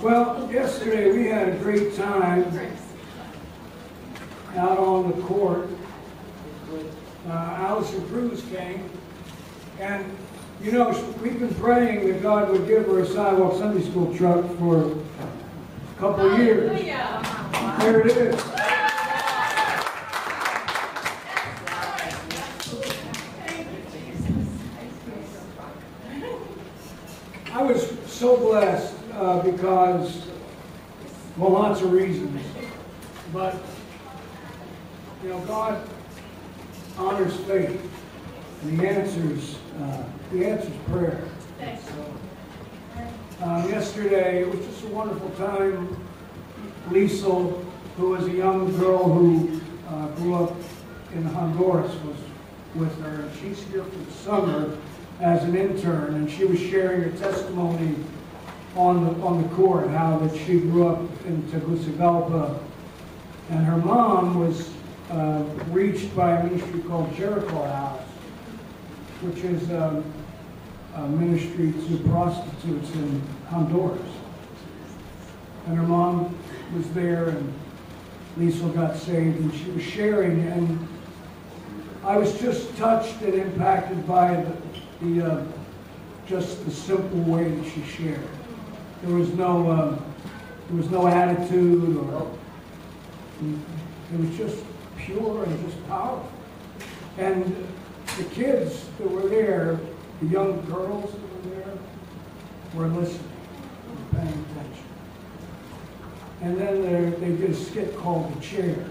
Well, yesterday we had a great time out on the court. Allison Cruz came, and you know, we've been praying that God would give her a sidewalk Sunday school truck for a couple of years. There it is. I was so blessed because, well, lots of reasons, but you know, God honors faith, and He answers prayer. Yesterday, it was just a wonderful time. Lisa, who was a young girl who grew up in Honduras, was with her, and she's here for the summer as an intern, and she was sharing her testimony on the court, how that she grew up in Tegucigalpa, and her mom was reached by a ministry called Jericho House, which is a ministry to prostitutes in Honduras. And her mom was there, and Lisa got saved, and she was sharing, and I was just touched and impacted by just the simple way that she shared. There was no attitude, or it was just pure and just powerful. And the kids that were there, the young girls that were there, were listening, were paying attention. And then they did a skit called The Chair.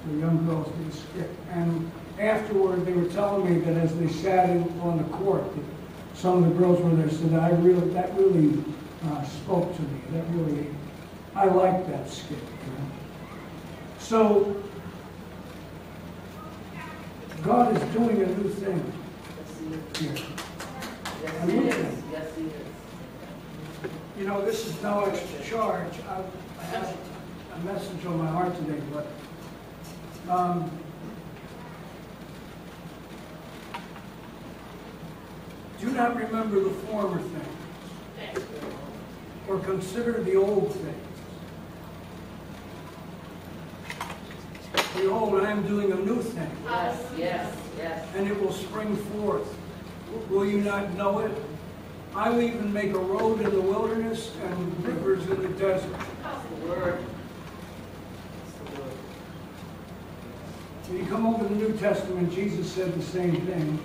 The young girls did a skit. And afterward, they were telling me that as they sat on the court, that some of the girls were there said, that really spoke to me. I liked that skit. You know? So, God is doing a new thing here. A new thing. Yes, He is. You know, this is no extra charge. I have a message on my heart today, but do not remember the former things, or consider the old things. Behold, I am doing a new thing. Yes, yes, yes. And it will spring forth. Will you not know it? I will even make a road in the wilderness and rivers in the desert. That's the word. When you come over the New Testament, Jesus said the same thing.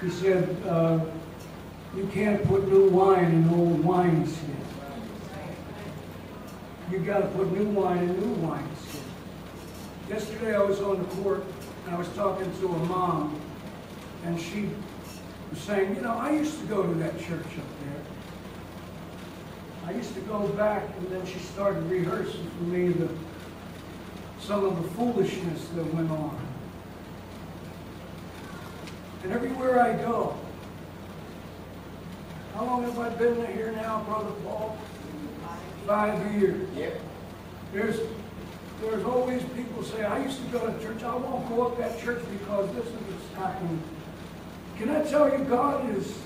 He said, you can't put new wine in old wineskin. You've got to put new wine in new wineskin. Yesterday I was on the court, and I was talking to a mom, and she was saying, you know, I used to go to that church up there. I used to go back, and then she started rehearsing for me some of the foolishness that went on. And everywhere I go, how long have I been here now, Brother Paul? 5 years. Yep. There's always people say, I used to go to church, I won't go up that church because this and this happening. Can I tell you, God is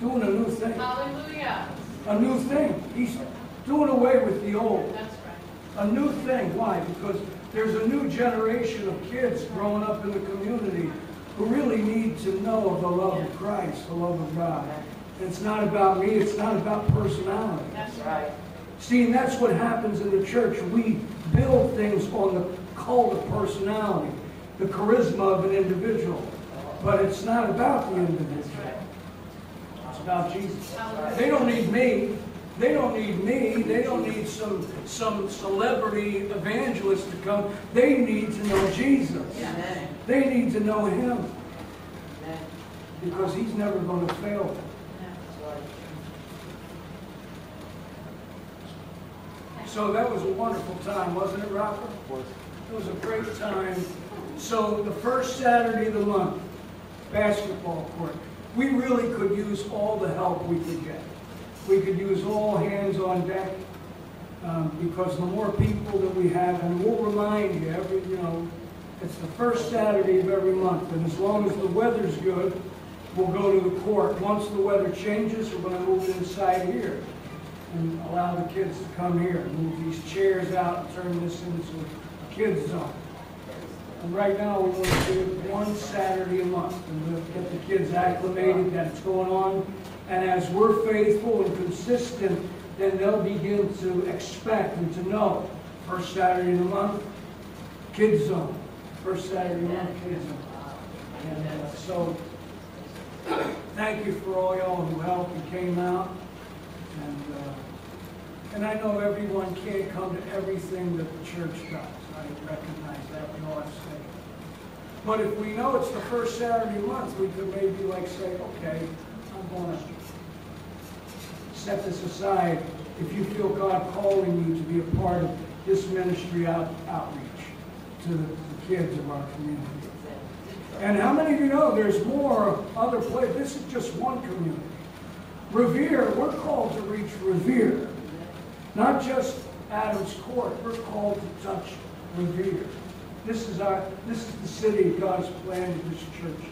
doing a new thing. Hallelujah. A new thing. He's doing away with the old. That's right. A new thing. Why? Because there's a new generation of kids growing up in the community who really need to know the love of Christ, the love of God. And it's not about me, it's not about personality. That's right. See, and that's what happens in the church. We build things on the cult of personality, the charisma of an individual. But it's not about the individual. It's about Jesus. They don't need me. They don't need me. They don't need some celebrity evangelist to come. They need to know Jesus. Amen. They need to know Him. Amen. Because He's never going to fail them. That's right. So that was a wonderful time, wasn't it, Robert? It was a great time. So the first Saturday of the month, basketball court. We really could use all the help we could get. We could use all hands on deck because the more people that we have, and we'll remind you, it's the first Saturday of every month, and as long as the weather's good, we'll go to the court. Once the weather changes, we're going to move inside here. and allow the kids to come here, move these chairs out and turn this into a Kidz Zone. And right now, we want to do it one Saturday a month, and we'll get the kids acclimated that it's going on. And as we're faithful and consistent, then they'll begin to expect and to know. First Saturday of the month, Kidz Zone. First Saturday of the month, Kidz Zone. And so, thank you for all y'all who helped and came out. And I know everyone can't come to everything that the church does. I recognize that. We all have to say. But if we know it's the first Saturday of the month, we could maybe say, okay, I'm going to set this aside if you feel God calling you to be a part of this ministry outreach to the kids of our community. And how many of you know there's more other places? This is just one community. Revere, we're called to reach Revere. Not just Adams Court, we're called to touch Revere. This is the city God's planted this church.